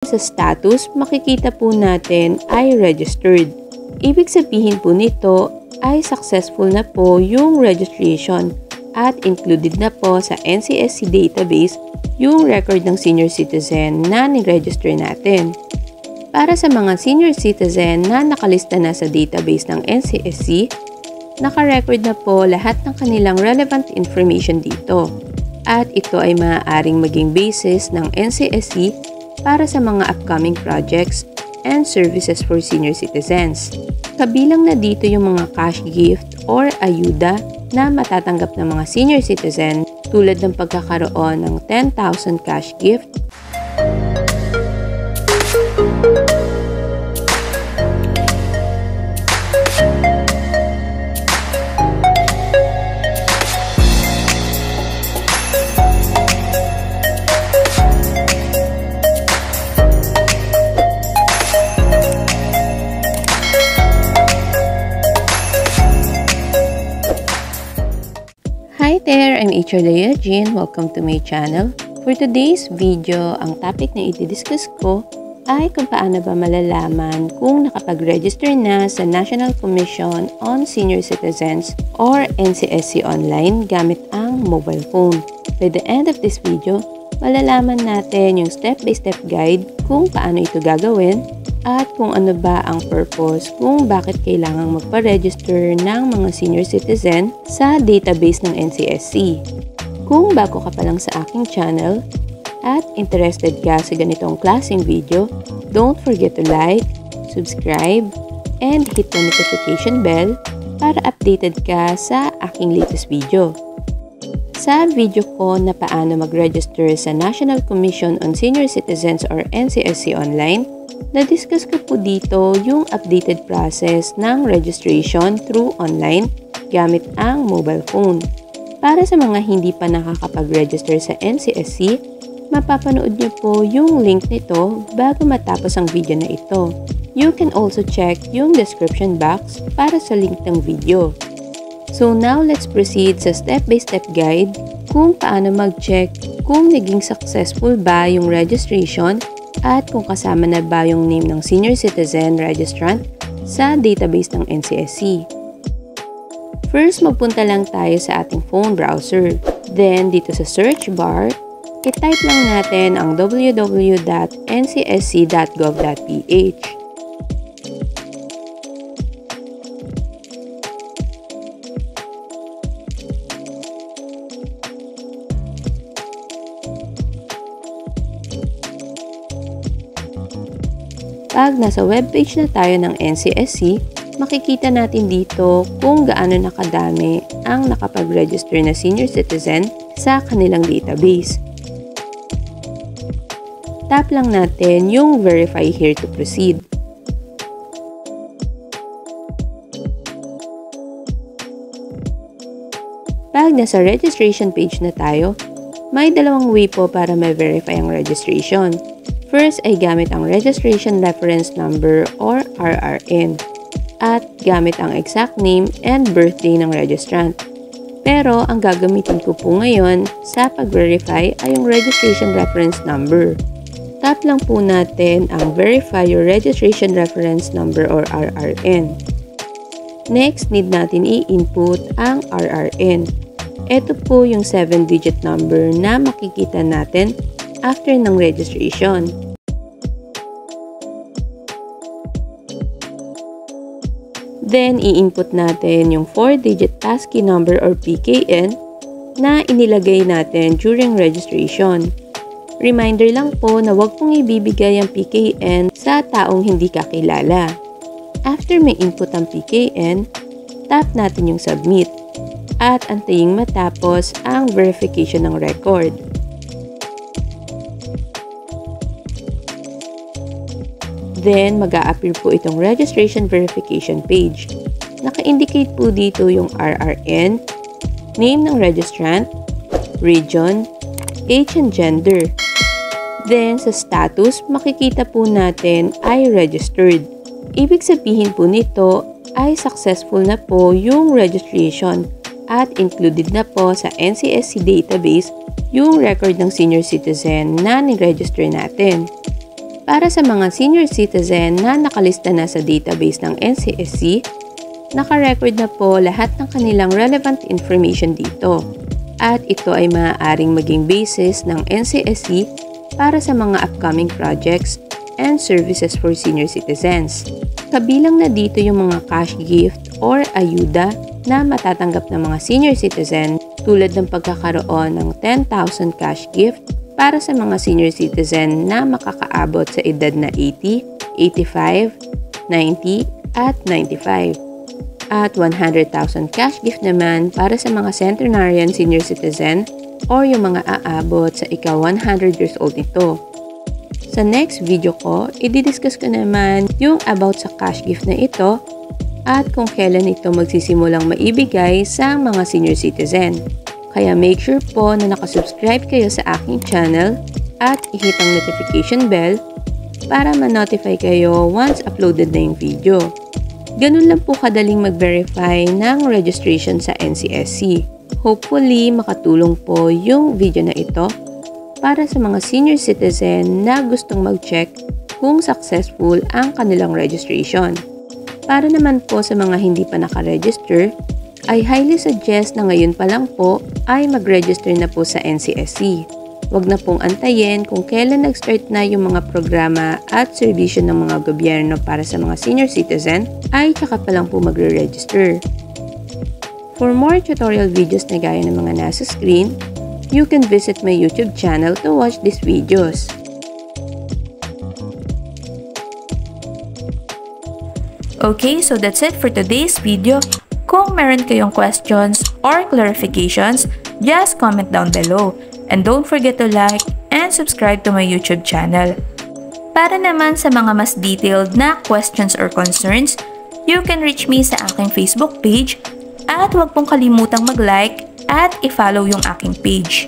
Sa status, makikita po natin ay registered. Ibig sabihin po nito ay successful na po yung registration at included na po sa NCSC database yung record ng senior citizen na ni-register natin. Para sa mga senior citizen na nakalista na sa database ng NCSC, naka-record na po lahat ng kanilang relevant information dito. At ito ay maaaring maging basis ng NCSC para sa mga upcoming projects and services for senior citizens. Kabilang na dito yung mga cash gift or ayuda na matatanggap ng mga senior citizen tulad ng pagkakaroon ng 10,000 cash gift, Hi there! I'm HR Leah Jean. Welcome to my channel. For today's video, ang topic na i-discuss ko ay kung paano ba malalaman kung nakapag-register na sa National Commission on Senior Citizens or NCSC online gamit ang mobile phone. By the end of this video, malalaman natin yung step-by-step guide kung paano ito gagawin at kung ano ba ang purpose kung bakit kailangang magpa-register ng mga senior citizen sa database ng NCSC. Kung bago ka pa lang sa aking channel at interested ka sa ganitong klaseng video, don't forget to like, subscribe, and hit the notification bell para updated ka sa aking latest video. Sa video ko na paano mag-register sa National Commission on Senior Citizens or NCSC online, na-discuss ko po dito yung updated process ng registration through online gamit ang mobile phone. Para sa mga hindi pa nakakapag-register sa NCSC, mapapanood niyo po yung link nito bago matapos ang video na ito. You can also check yung description box para sa link ng video. So now let's proceed sa step-by-step guide kung paano mag-check kung naging successful ba yung registration at kung kasama na ba yung name ng senior citizen registrant sa database ng NCSC. First, magpunta lang tayo sa ating phone browser. Then, dito sa search bar, i-type lang natin ang www.ncsc.gov.ph. Pag nasa webpage na tayo ng NCSC, makikita natin dito kung gaano nakadami ang nakapag-register na senior citizen sa kanilang database. Tap lang natin yung Verify here to proceed. Pag nasa registration page na tayo, may dalawang way po para ma-verify ang registration. First ay gamit ang Registration Reference Number or RRN at gamit ang exact name and birthday ng registrant. Pero ang gagamitin ko po ngayon sa pag-verify ay yung Registration Reference Number. Tap lang po natin ang Verify Your Registration Reference Number or RRN. Next, need natin i-input ang RRN. Ito po yung 7-digit number na makikita natin after ng registration. Then, i-input natin yung 4-digit passkey number or PKN na inilagay natin during registration. Reminder lang po na huwag pong ibibigay ang PKN sa taong hindi kakilala. After may input ang PKN, tap natin yung submit at antayin matapos ang verification ng record. Then, mag-a-appear po itong registration verification page. Naka-indicate po dito yung RRN, name ng registrant, region, age and gender. Then, sa status, makikita po natin ay registered. Ibig sabihin po nito ay successful na po yung registration at included na po sa NCSC database yung record ng senior citizen na ni-register natin. Para sa mga senior citizen na nakalista na sa database ng NCSC, naka-record na po lahat ng kanilang relevant information dito. At ito ay maaaring maging basis ng NCSC para sa mga upcoming projects and services for senior citizens. Kabilang na dito yung mga cash gift or ayuda na matatanggap ng mga senior citizen tulad ng pagkakaroon ng 10,000 cash gift para sa mga senior citizen na makakaabot sa edad na 80, 85, 90 at 95. At 100,000 cash gift naman para sa mga centenarian senior citizen or yung mga aabot sa ika-100 years old nito. Sa next video ko, i-discuss ko naman yung about sa cash gift na ito at kung kailan ito magsisimulang maibigay sa mga senior citizen. Kaya make sure po na nakasubscribe kayo sa aking channel at i-hit ang notification bell para ma-notify kayo once uploaded na yung video. Ganun lang po kadaling mag-verify ng registration sa NCSC. Hopefully, makatulong po yung video na ito para sa mga senior citizen na gustong mag-check kung successful ang kanilang registration. Para naman po sa mga hindi pa nakaregister, I highly suggest na ngayon pa lang po ay mag-register na po sa NCSC. Huwag na pong antayin kung kailan nag-start na yung mga programa at serbisyo ng mga gobyerno para sa mga senior citizen ay tsaka pa lang po magre-register. For more tutorial videos na gaya ng mga nasa screen, you can visit my YouTube channel to watch these videos. Okay, so that's it for today's video. Kung meron kayong questions or clarifications, just comment down below. And don't forget to like and subscribe to my YouTube channel. Para naman sa mga mas detailed na questions or concerns, you can reach me sa aking Facebook page at huwag pong kalimutang mag-like at i-follow yung aking page.